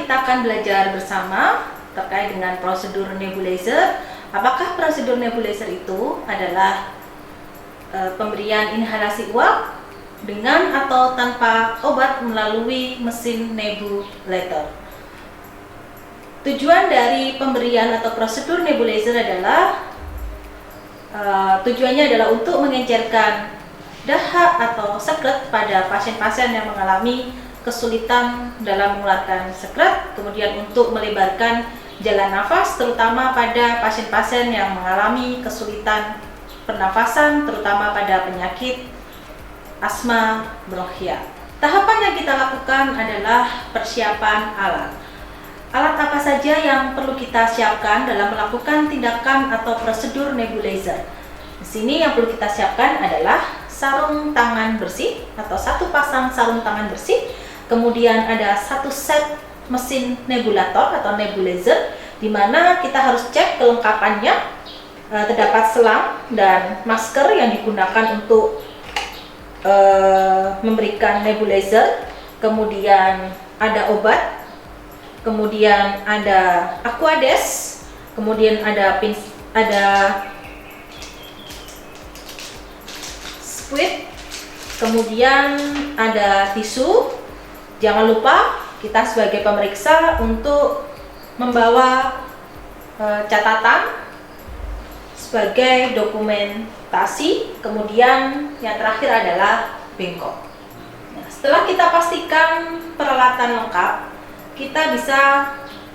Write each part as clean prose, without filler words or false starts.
kita akan belajar bersama terkait dengan prosedur nebulizer. Apakah prosedur nebulizer itu adalah pemberian inhalasi uap dengan atau tanpa obat melalui mesin nebulator. Tujuan dari pemberian atau prosedur nebulizer adalah tujuannya adalah untuk mengencerkan dahak atau sekret pada pasien-pasien yang mengalami kesulitan dalam mengeluarkan sekret, kemudian untuk melebarkan jalan nafas terutama pada pasien-pasien yang mengalami kesulitan pernafasan terutama pada penyakit asma bronkial. Tahapan yang kita lakukan adalah persiapan alat. Alat apa saja yang perlu kita siapkan dalam melakukan tindakan atau prosedur nebulizer? Di sini yang perlu kita siapkan adalah sarung tangan bersih atau satu pasang sarung tangan bersih. Kemudian ada satu set mesin nebulator atau nebulizer, di mana kita harus cek kelengkapannya. Terdapat selang dan masker yang digunakan untuk memberikan nebulizer. Kemudian ada obat, kemudian ada aquades, kemudian ada squid, kemudian ada tisu. Jangan lupa kita sebagai pemeriksa untuk membawa catatan sebagai dokumentasi. Kemudian yang terakhir adalah bengkok. Nah, setelah kita pastikan peralatan lengkap, kita bisa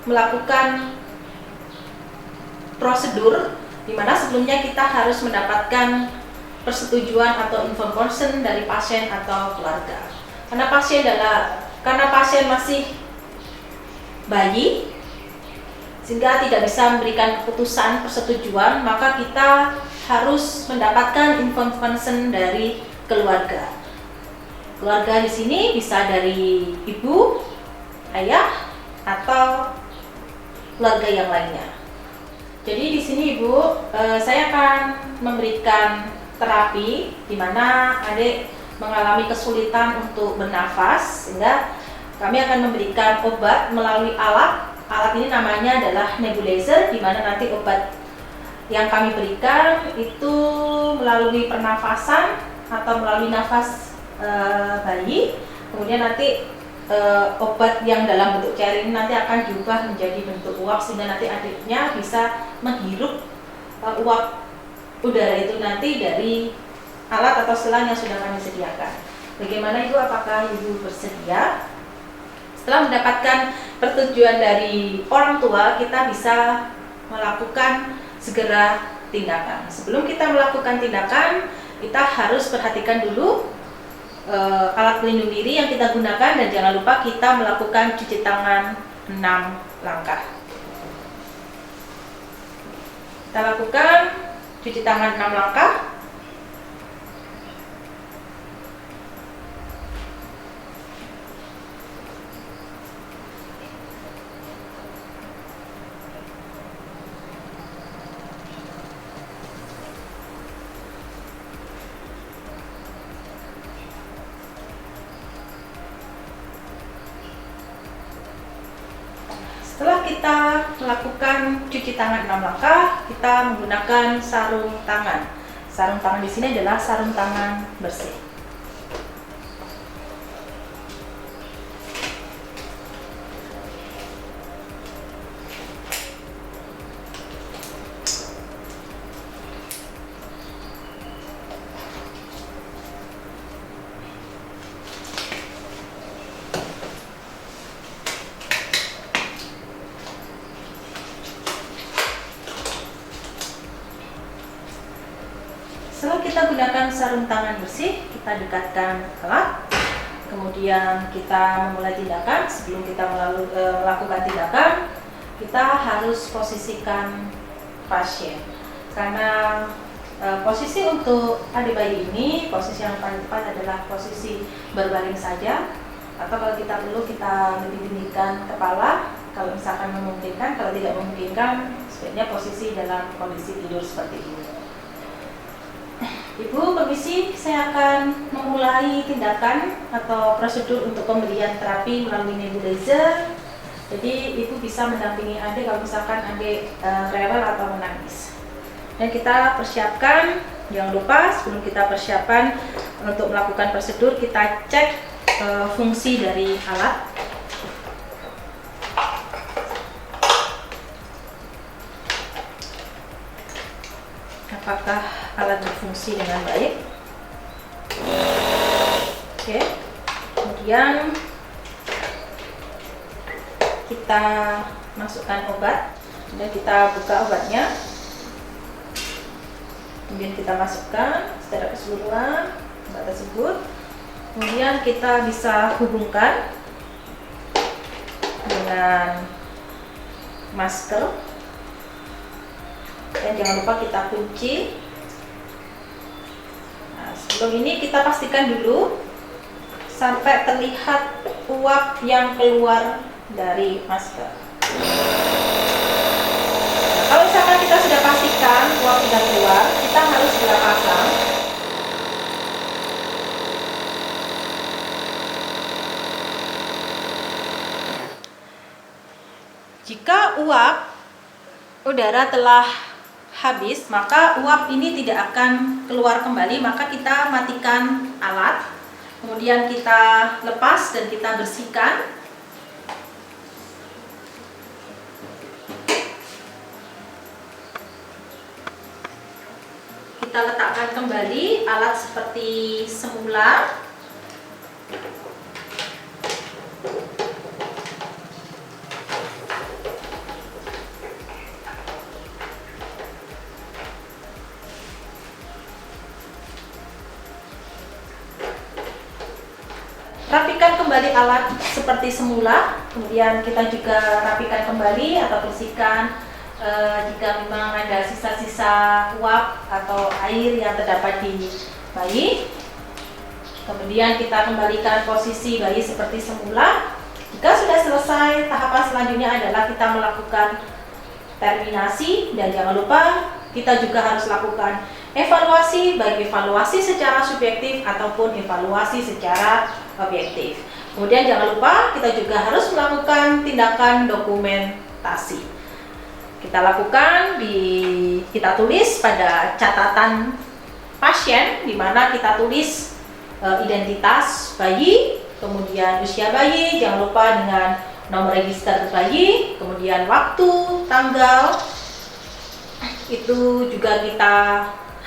melakukan prosedur di mana sebelumnya kita harus mendapatkan persetujuan atau informed consent dari pasien atau keluarga. Karena pasien masih bayi sehingga tidak bisa memberikan keputusan persetujuan, maka kita harus mendapatkan informed consent dari keluarga. Keluarga di sini bisa dari ibu, ayah, atau keluarga yang lainnya. Jadi di sini Ibu, saya akan memberikan terapi di mana adik mengalami kesulitan untuk bernafas, sehingga kami akan memberikan obat melalui alat. Alat ini namanya adalah nebulizer, di mana nanti obat yang kami berikan itu melalui pernafasan atau melalui nafas bayi. Kemudian nanti obat yang dalam bentuk cair ini nanti akan diubah menjadi bentuk uap, sehingga nanti adiknya bisa menghirup uap udara itu nanti dari alat atau selang yang sudah kami sediakan. Bagaimana Ibu, apakah Ibu bersedia? Setelah mendapatkan persetujuan dari orang tua, kita bisa melakukan segera tindakan. Sebelum kita melakukan tindakan, kita harus perhatikan dulu alat pelindung diri yang kita gunakan, dan jangan lupa kita melakukan cuci tangan 6 langkah. Kita lakukan cuci tangan 6 langkah. Setelah kita melakukan cuci tangan 6 langkah, kita menggunakan sarung tangan. Sarung tangan di sini adalah sarung tangan bersih. Setelah kita gunakan sarung tangan bersih, kita dekatkan alat, kemudian kita memulai tindakan. Sebelum kita melakukan tindakan, kita harus posisikan pasien, karena posisi untuk adik bayi ini, posisi yang paling tepat adalah posisi berbaring saja, atau kalau kita perlu kita lebih-tinggikan kepala kalau misalkan memungkinkan. Kalau tidak memungkinkan, sebaiknya posisi dalam kondisi tidur seperti ini. Ibu, permisi, saya akan memulai tindakan atau prosedur untuk pemberian terapi melalui nebulizer. Jadi ibu bisa mendampingi adik kalau misalkan adik rewel atau menangis. Dan kita persiapkan, jangan lupa sebelum kita persiapan untuk melakukan prosedur, kita cek fungsi dari alat. Apakah alat berfungsi dengan baik? Oke. Kemudian kita masukkan obat, dan kita buka obatnya. Kemudian kita masukkan secara keseluruhan obat tersebut. Kemudian kita bisa hubungkan dengan masker. Dan jangan lupa kita kunci. Nah, sebelum ini kita pastikan dulu sampai terlihat uap yang keluar dari masker. Nah, kalau misalkan kita sudah pastikan uap sudah keluar, kita harus segera pasang. Jika uap udara telah habis, maka uap ini tidak akan keluar kembali, maka kita matikan alat, kemudian kita lepas dan kita bersihkan. Kita letakkan kembali alat seperti semula. Rapikan kembali alat seperti semula, kemudian kita juga rapikan kembali atau bersihkan jika memang ada sisa-sisa uap atau air yang terdapat di bayi. Kemudian kita kembalikan posisi bayi seperti semula. Jika sudah selesai, tahapan selanjutnya adalah kita melakukan terminasi, dan jangan lupa kita juga harus lakukan evaluasi, baik evaluasi secara subjektif ataupun evaluasi secara objektif. Kemudian jangan lupa kita juga harus melakukan tindakan dokumentasi. Kita tulis pada catatan pasien, di mana kita tulis identitas bayi, kemudian usia bayi, jangan lupa dengan nomor register bayi, kemudian waktu, tanggal, itu juga kita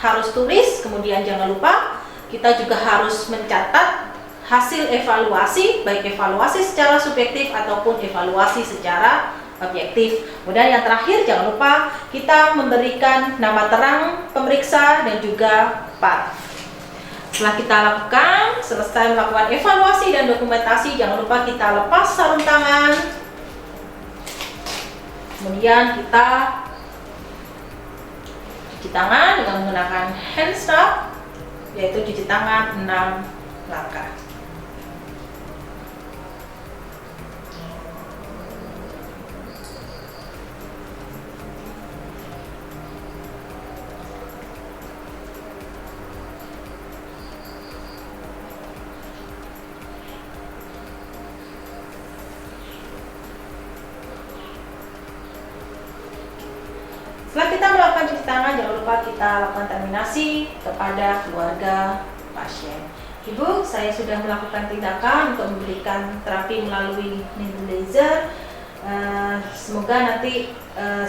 harus tulis. Kemudian jangan lupa kita juga harus mencatat hasil evaluasi, baik evaluasi secara subjektif ataupun evaluasi secara objektif. Kemudian yang terakhir, jangan lupa kita memberikan nama terang pemeriksa dan juga part. Setelah kita lakukan, selesai melakukan evaluasi dan dokumentasi, jangan lupa kita lepas sarung tangan. Kemudian kita cuci tangan dengan menggunakan hand scrub, yaitu cuci tangan 6 langkah. Setelah kita melakukan cuci tangan, jangan lupa kita lakukan terminasi kepada keluarga pasien. Ibu, saya sudah melakukan tindakan untuk memberikan terapi melalui nebulizer. Semoga nanti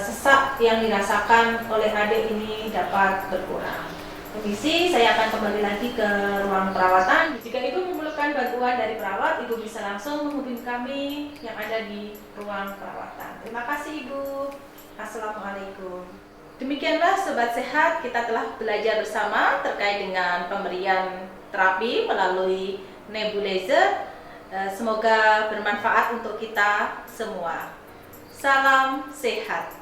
sesak yang dirasakan oleh adik ini dapat berkurang. Permisi, saya akan kembali lagi ke ruang perawatan. Jika ibu memerlukan bantuan dari perawat, ibu bisa langsung menghubungi kami yang ada di ruang perawatan. Terima kasih ibu. Assalamualaikum. Demikianlah Sobat Sehat, kita telah belajar bersama terkait dengan pemberian terapi melalui nebulizer. Semoga bermanfaat untuk kita semua. Salam sehat.